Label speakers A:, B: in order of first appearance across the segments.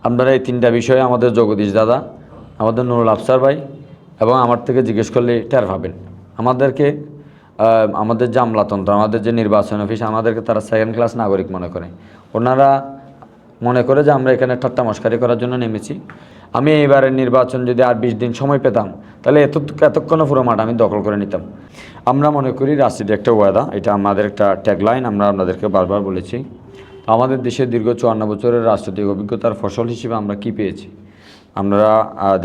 A: আপনারা এই তিনটা বিষয়ে আমাদের জগদীশ দাদা, আমাদের নুরুল আফসার ভাই এবং আমার থেকে জিজ্ঞেস করলে টের পাবেন। আমাদেরকে আমাদের যে আমলাতন্ত্র, আমাদের যে নির্বাচন অফিস, আমাদেরকে তারা সেকেন্ড ক্লাস নাগরিক মনে করে। ওনারা মনে করে যে আমরা এখানে ঠাট্টা মশকারি করার জন্য নেমেছি। আমি এইবারের নির্বাচন যদি আর 20 দিন সময় পেতাম, তাহলে এতক্ষণ পুরো মাঠ আমি দখল করে নিতাম। আমরা মনে করি রাজনীতি একটা ওয়াদা, এটা আমাদের একটা ট্যাগলাইন, আমরা আপনাদেরকে বারবার বলেছি। আমাদের দেশের দীর্ঘ 54 বছরের রাজনৈতিক অভিজ্ঞতার ফসল হিসেবে আমরা কি পেয়েছি? আপনারা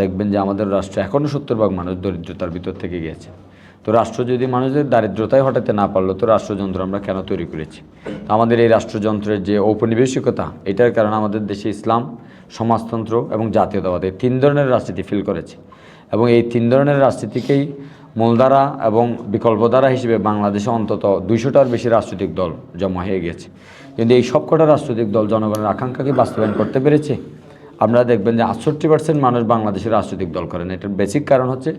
A: দেখবেন যে আমাদের রাষ্ট্রে এখনও 70% মানুষ দরিদ্রতার ভিতর থেকে গিয়েছে। তো রাষ্ট্র যদি মানুষদের দারিদ্রতায় হটাতে না পারলো, তো রাষ্ট্রযন্ত্র আমরা কেন তৈরি করেছি? আমাদের এই রাষ্ট্রযন্ত্রের যে ঔপনিবেশিকতা, এটার কারণে আমাদের দেশে ইসলাম, সমাজতন্ত্র এবং জাতীয়তাবাদ, এই 3 ধরনের রাজনীতি ফিল করেছে। এবং এই 3 ধরনের রাজনীতিকেই মূলধারা এবং বিকল্পধারা হিসেবে বাংলাদেশে অন্তত 200টার বেশি রাজনৈতিক দল জমা হয়ে গেছে। কিন্তু এই সবকটা রাজনৈতিক দল জনগণের আকাঙ্ক্ষাকে বাস্তবায়ন করতে পেরেছে? আপনারা দেখবেন যে 68% মানুষ বাংলাদেশের রাজনৈতিক দল করেন। এটার বেসিক কারণ হচ্ছে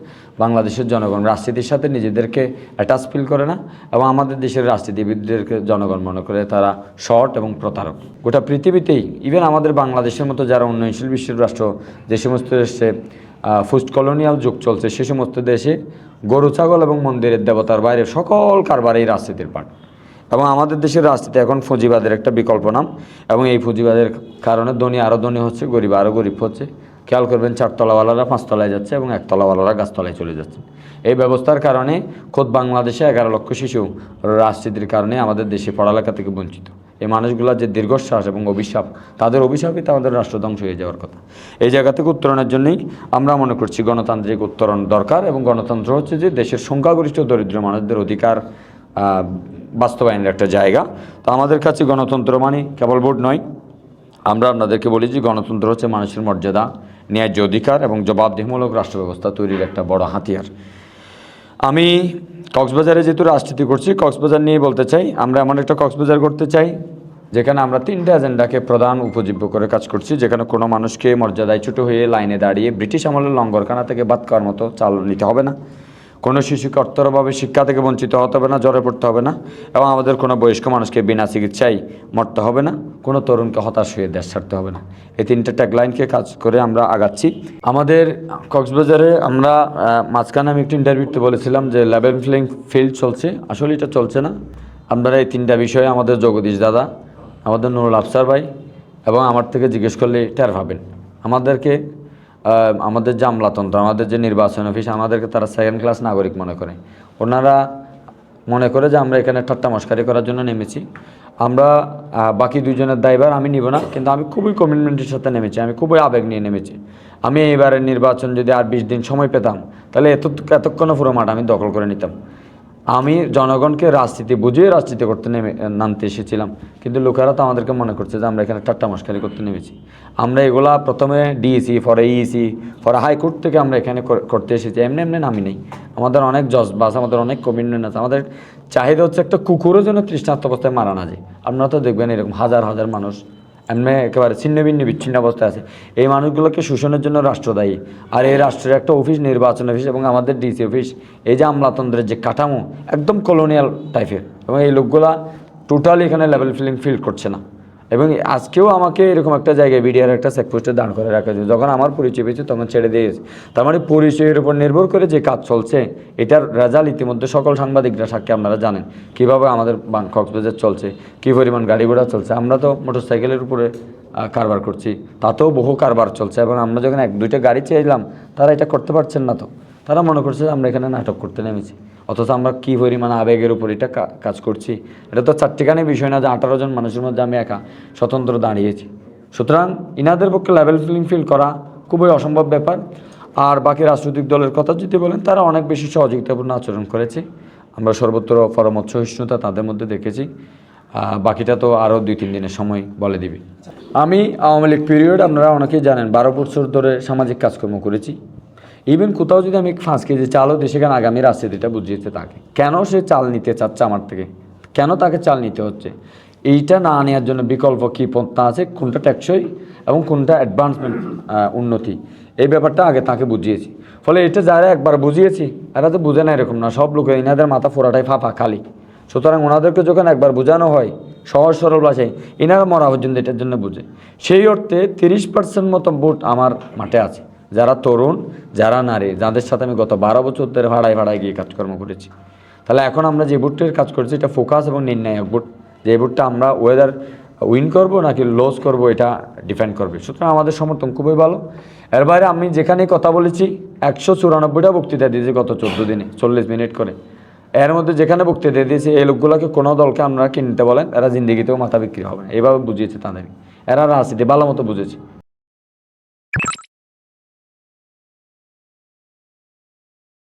A: বাংলাদেশের জনগণ রাজনীতির সাথে নিজেদেরকে অ্যাটাচ ফিল করে না, এবং আমাদের দেশের রাজনীতিবিদদেরকে জনগণ মনে করে তারা শর্ট এবং প্রতারক। গোটা পৃথিবীতেই, ইভেন আমাদের বাংলাদেশের মতো যারা উন্নয়নশীল বিশ্বের রাষ্ট্র, যে সমস্ত দেশে পোস্ট কলোনিয়াল যুগ চলছে, সে সমস্ত দেশে গরু ছাগল এবং মন্দিরের দেবতার বাইরে সকল কারবার এই রাজনীতির পাঠ। এবং আমাদের দেশের রাজনীতি এখন পুঁজিবাদের একটা বিকল্প নাম, এবং এই পুঁজিবাদের কারণে ধনী আরও ধনী হচ্ছে, গরিব আরও গরিব হচ্ছে। খেয়াল করবেন 4তলাওয়ালারা 5তলায় যাচ্ছে এবং 1তলাওয়ালারা গাছতলায় চলে যাচ্ছে। এই ব্যবস্থার কারণে খোদ বাংলাদেশে 11 লক্ষ শিশু রাজনীতির কারণে আমাদের দেশে পড়ালেখা থেকে বঞ্চিত। এই মানুষগুলোর যে দীর্ঘশ্বাস এবং অভিশাপ, তাদের অভিশাপই তাদের রাষ্ট্র ধ্বংস হয়ে যাওয়ার কথা। এই জায়গা থেকে উত্তরণের জন্যই আমরা মনে করছি গণতান্ত্রিক উত্তরণ দরকার, এবং গণতন্ত্র হচ্ছে যে দেশের সংখ্যাগরিষ্ঠ দরিদ্র মানুষদের অধিকার বাস্তবায়নের একটা জায়গা। তো আমাদের কাছে গণতন্ত্র মানে কেবল ভোট নয়। আমরা আপনাদেরকে বলি যে গণতন্ত্র হচ্ছে মানুষের মর্যাদা, ন্যায্য অধিকার এবং জবাবদিহিমূলক রাষ্ট্র ব্যবস্থা তৈরির একটা বড় হাতিয়ার। আমি কক্সবাজারে যেহেতু রাজনীতি করছি, কক্সবাজার নিয়ে বলতে চাই। আমরা এমন একটা কক্সবাজার করতে চাই যেখানে আমরা 3টে এজেন্ডাকে প্রধান উপজীব্য করে কাজ করছি, যেখানে কোনো মানুষকে মর্যাদায় ছোটো হয়ে লাইনে দাঁড়িয়ে ব্রিটিশ আমলের লঙ্গরখানা থেকে বাদ খাওয়ার মতো চাল নিতে হবে না। কোনো শিশুকে অর্থরভাবে শিক্ষা থেকে বঞ্চিত হতে হবে না, জ্বরে পড়তে হবে না, এবং আমাদের কোনো বয়স্ক মানুষকে বিনা চিকিৎসায় মরতে হবে না, কোনো তরুণকে হতাশ হয়ে দেশ ছাড়তে হবে না। এই 3টে ট্যাগলাইনকে কাজ করে আমরা আগাচ্ছি। আমাদের কক্সবাজারে আমরা মাঝখানে আমি একটু ইন্টারভিউতে বলেছিলাম যে লেভেল প্লেইং ফিল্ড চলছে, আসলে এটা চলছে না। আপনারা এই 3টা বিষয়ে আমাদের জগদীশ দাদা, আমাদের নুরুল আফসার ভাই এবং আমার থেকে জিজ্ঞেস করলে টের পাবেন। আমাদের যে আমলাতন্ত্র, আমাদের যে নির্বাচন অফিস, আমাদেরকে তারা সেকেন্ড ক্লাস নাগরিক মনে করে। ওনারা মনে করে যে আমরা এখানে ঠাট্টা মশকারি করার জন্য নেমেছি। আমরা বাকি 2জনের দায়ভার আমি নিব না, কিন্তু আমি খুবই কমিটমেন্টের সাথে নেমেছি, আমি খুবই আবেগ নিয়ে নেমেছি। আমি এইবারের নির্বাচন যদি আর 20 দিন সময় পেতাম, তাহলে এতক্ষণ পুরো মাঠ আমি দখল করে নিতাম। আমি জনগণকে রাজনীতি বুঝিয়ে রাজনীতি করতে নামতে এসেছিলাম, কিন্তু লোকেরা তো আমাদেরকে মনে করছে যে আমরা এখানে ঠাট্টা মশকারি করতে নেমেছি। আমরা এগুলা প্রথমে ডিইসি, পরে ইইসি, পরে হাইকোর্ট থেকে আমরা এখানে করতে এসেছি। এমনি নামি নেই। আমাদের অনেক জজবাস, আমাদের অনেক কমিটমেন্ট আছে। আমাদের চাহিদা হচ্ছে একটা কুকুরও যেন তৃষ্ণার্ত অবস্থায় মারা না যায়। আপনারা তো দেখবেন এরকম হাজার হাজার মানুষ এমনি একেবারে ছিন্ন ভিন্ন বিচ্ছিন্ন অবস্থায় আছে। এই মানুষগুলোকে শোষণের জন্য রাষ্ট্র দায়ী। আর এই রাষ্ট্রের একটা অফিস, নির্বাচন অফিস এবং আমাদের ডিসি অফিস, এই যে আমলাতন্ত্রের যে কাঠামো, একদম কলোনিয়াল টাইপের, এবং এই লোকগুলা টোটালি এখানে লেভেল প্লেইং ফিল্ড করছে না। এবং আজকেও আমাকে এরকম একটা জায়গায় বিডিআর একটা চেকপোস্টে দাঁড় করে রাখা হয়েছে। যখন আমার পরিচয় পেয়েছে তখন ছেড়ে দিয়েছে। তার মানে পরিচয়ের উপর নির্ভর করে যে কাজ চলছে, এটার রেজাল্ট ইতিমধ্যে সকল সাংবাদিকরা সাক্ষী। আপনারা জানেন কীভাবে আমাদের কক্সবাজার চলছে, কী পরিমাণ গাড়ি ঘোড়া চলছে। আমরা তো মোটরসাইকেলের উপরে কারবার করছি, তাতেও বহু কারবার চলছে। এবং আমরা যখন 1-2টা গাড়ি চাইলাম, তারা এটা করতে পারছেন না। তো তারা মনে করছে যে আমরা এখানে নাটক করতে নেমেছি, অথচ আমরা কী পরিমাণ আবেগের উপর এটা কাজ করছি। এটা তো চারটিখানি বিষয় না যে 18 জন মানুষের মধ্যে আমি একা স্বতন্ত্র দাঁড়িয়েছি। সুতরাং ইনাদের পক্ষে লেভেল প্লেইং ফিল্ড করা খুবই অসম্ভব ব্যাপার। আর বাকি রাজনৈতিক দলের কথা যদি বলেন, তারা অনেক বেশি সহযোগিতাপূর্ণ আচরণ করেছে। আমরা সর্বত্র পরামর্শ সহিষ্ণুতা তাদের মধ্যে দেখেছি। বাকিটা তো আরও 2-3 দিনের সময় বলে দিবে। আমি আওয়ামী লীগ পিরিয়ড, আপনারা অনেকেই জানেন, 12 বছর ধরে সামাজিক কাজকর্ম করেছি। ইভেন কোথাও যদি আমি 5 কেজি চালও দিই, সেখানে আগামী রাজনীতিটা বুঝিয়েছে তাকে কেন সে চাল নিতে চাচ্ছে আমার থেকে, কেন তাকে চাল নিতে হচ্ছে। এইটা না নেওয়ার জন্য বিকল্প কী পন্থা আছে, কোনটা টেকসই এবং কোনটা অ্যাডভান্সমেন্ট, উন্নতি, এই ব্যাপারটা আগে তাকে বুঝিয়েছি। ফলে এটা যারা একবার বুঝিয়েছি, এরা তো বুঝে না এরকম না। সব লোক, এনাদের মাথা ফোড়াটাই ফাঁপা খালি। সুতরাং ওনাদেরকে যখন একবার বোঝানো হয়, সহজ সরল ভাষায় এনারা মরা পর্যন্ত এটার জন্য বুঝে। সেই অর্থে 30% মতো ভোট আমার মাঠে আছে, যারা তরুণ, যারা নারী, যাদের সাথে আমি গত 12 বছর ধরে ভাড়ায় ভাড়ায় গিয়ে কাজকর্ম করেছি। তাহলে এখন আমরা যে ভোটের কাজ করছি এটা ফোকাস এবং নির্ণায়ক ভোট, যে ভোটটা আমরা ওয়েদার উইন করব নাকি লস করব এটা ডিপেন্ড করবে। সুতরাং আমাদের সমর্থন খুবই ভালো। এর বাইরে আমি যেখানে কথা বলেছি 194টা বক্তৃতা দিয়েছি গত 14 দিনে 40 মিনিট করে। এর মধ্যে যেখানে বক্তৃতা দিয়েছি এই লোকগুলোকে কোনো দলকে আমরা কিনতে বলেন, এরা জিন্দিগিতেও মাথা বিক্রি হবে না, এভাবে বুঝিয়েছে তাদের। এরা রাজনীতি ভালো মতো বুঝেছে।